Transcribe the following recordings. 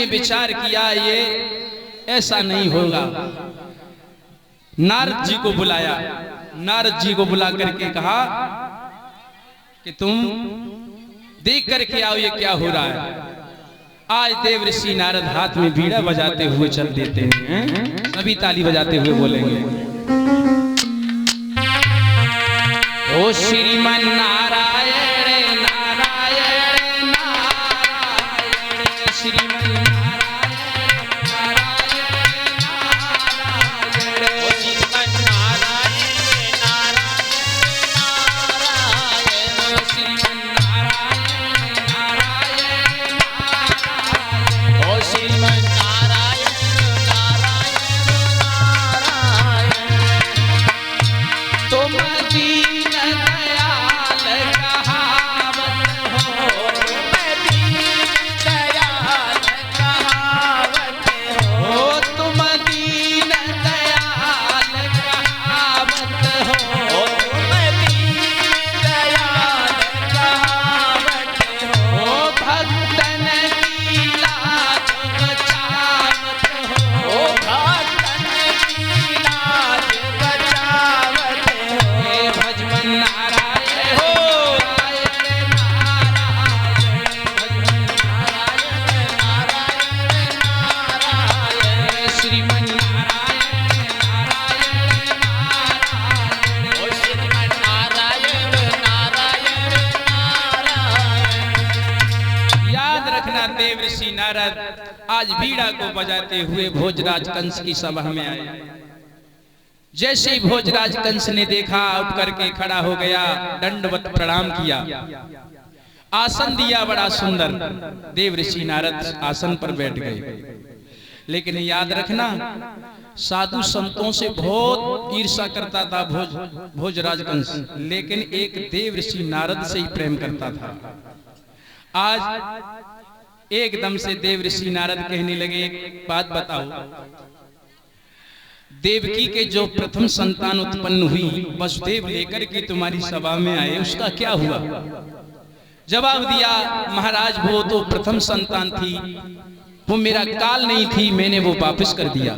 विचार किया ये ऐसा नहीं होगा। नारद जी को बुलाया, नारद जी को बुला करके कहा कि तुम देख करके आओ ये क्या हो रहा है। आज देव ऋषि नारद हाथ में बीड़ा बजाते हुए चल देते हैं, सभी ताली बजाते हुए बोलेंगे, ओ श्रीमन नारायण नारायण नारायण श्रीमन देव ऋषि नारद आज बीड़ा को बजाते हुए भोजराज कंस की सभा में आए। जैसे ही भोजराज कंस ने देखा, उठ करके खड़ा हो गया, दंडवत प्रणाम किया, आसन दिया बड़ा सुंदर। देव ऋषि नारद आसन पर बैठ गए। लेकिन याद रखना, साधु संतों से बहुत ईर्ष्या करता था भोजराज कंस, लेकिन एक देव ऋषि नारद से ही प्रेम करता था। आज एकदम से देव ऋषि नारद कहने लगे, एक बात बताओ, देवकी के जो प्रथम संतान उत्पन्न हुई वसुदेव लेकर के तुम्हारी सभा में आए, उसका क्या हुआ? जवाब दिया, महाराज वो तो प्रथम संतान थी, वो मेरा काल नहीं थी, मैंने वो वापस कर दिया।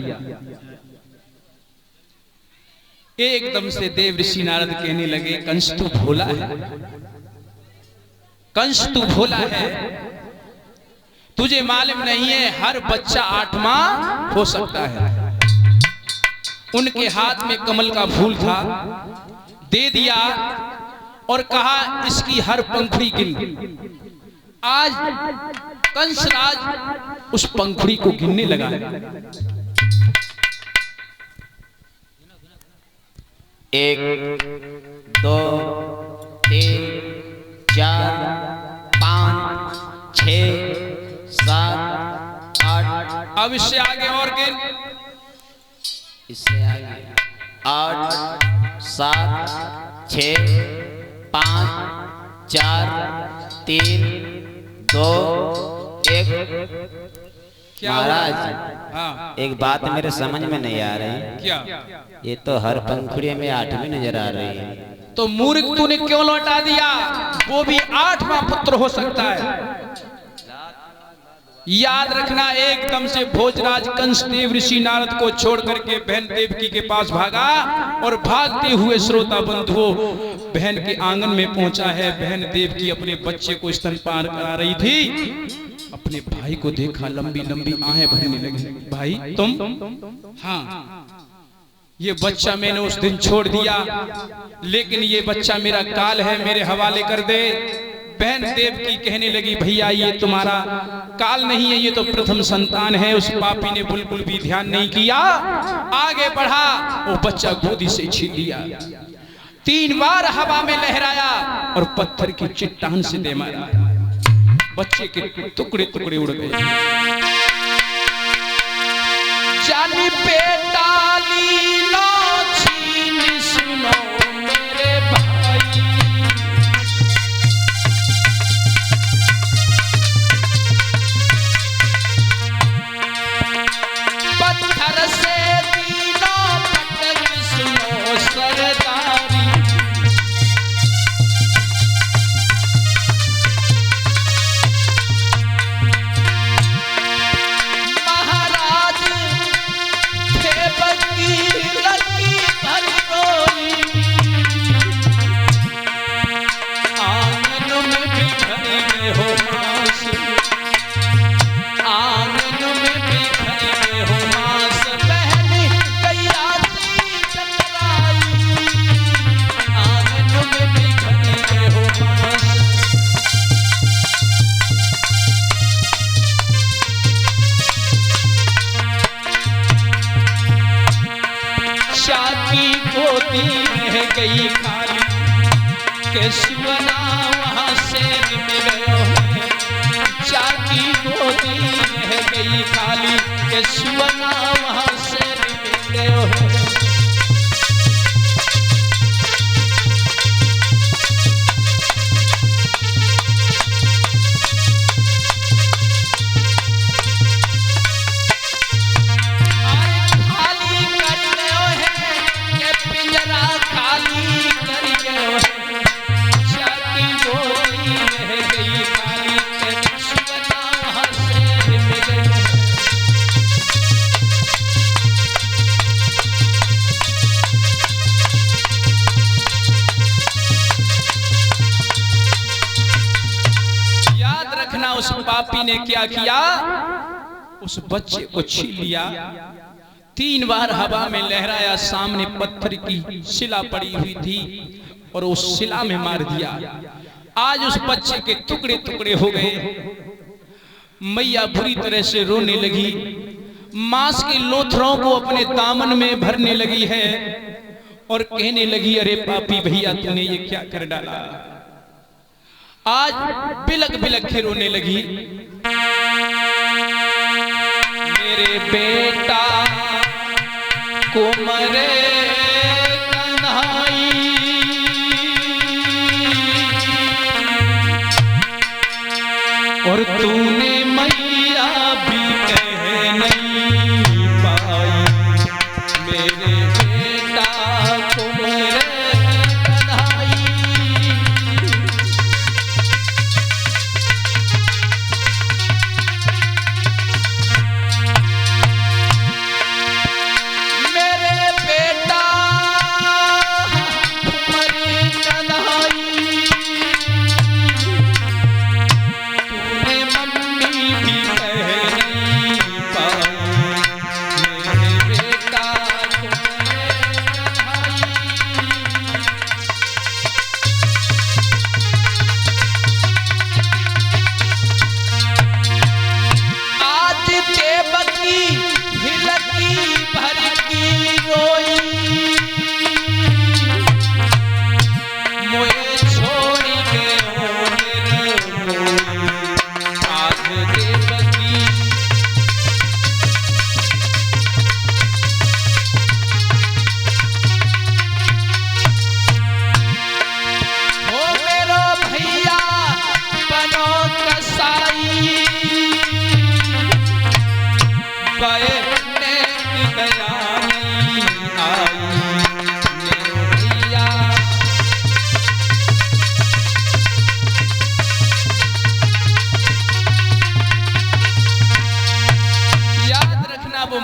एकदम से देव ऋषि नारद कहने लगे, कंस तू भोला है, कंस तू भोला है, तुझे मालूम नहीं है हर बच्चा आठवां हो सकता है। उनके हाथ में कमल का फूल था, दे दिया और कहा इसकी हर पंखुड़ी गिन। आज कंसराज उस पंखुड़ी को गिनने लगा है। 1 2 3 4 5 6 7 8। अब इससे आगे और गिन, इससे आगे 8 7 6 5 4 3 2 1। महाराज, हाँ, एक बात मेरे समझ में नहीं आ रही। क्या? ये तो हर पंखुड़ी में 8वीं नजर आ रही है। तो मूर्ख तूने क्यों लौटा दिया? वो भी 8वां पुत्र हो सकता है। याद रखना, एकदम से भोजराज कंस देव ऋषि नारद को छोड़ करके बहन देवकी के पास भागा और भागते हुए श्रोता बंधुओं बहन के आंगन में पहुंचा है। बहन देवकी अपने बच्चे को स्तनपान करा रही थी। अपने भाई को देखा, लंबी लंबी आहें भरने लगी। भाई तुम? हाँ, ये बच्चा मैंने उस दिन छोड़ दिया, लेकिन ये बच्चा मेरा काल है, मेरे हवाले कर दे। बहन देवकी कहने लगी, भैया ये तुम्हारा काल नहीं है, ये तो प्रथम संतान है। उस पापी ने बिल्कुल भी ध्यान नहीं किया, आगे बढ़ा, वो बच्चा गोदी से छीन लिया, 3 बार हवा में लहराया और पत्थर की चट्टान से दे मारा। बच्चे के टुकड़े टुकड़े उड़ गए। चाली पेटाली लो छीन सुनो मेरे भाई, पत्थर से तीनों पटक सुनो सरदारी। गोदी रह गई खाली, केसुअना वहाँ से मिल गयो है। जाकी गोदी रह गई खाली, केसुअना वहाँ से मिल गयो है। उस पापी ने क्या किया, उस बच्चे को छीन लिया, 3 बार हवा में लहराया, सामने पत्थर की शिला पड़ी हुई थी और उस शिला में मार दिया। आज उस बच्चे के टुकड़े टुकड़े हो गए। मैया बुरी तरह से रोने लगी, मांस के लोथरों को अपने दामन में भरने लगी है और कहने लगी, अरे पापी भैया तूने ये क्या कर डाला। आज बिलक बिलक के रोने लगी, मेरे बेटा को मरे कन्हाई, और तूने मैया भी कह नहीं पाई, मेरे बेटा को मरे कन्हाई।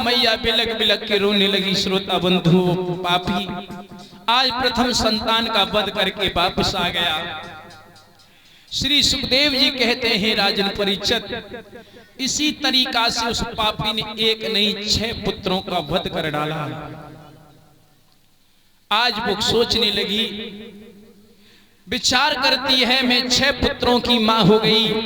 मैया बिलक बिलक के रोने लगी। श्रोता बंधु, पापी आज प्रथम संतान का वध करके वापस आ गया। श्री सुखदेव जी कहते हैं, राजन परीक्षित, इसी तरीका से उस पापी ने 1 नहीं 6 पुत्रों का वध कर डाला। आज वो सोचने लगी, विचार करती है, मैं 6 पुत्रों की मां हो गई।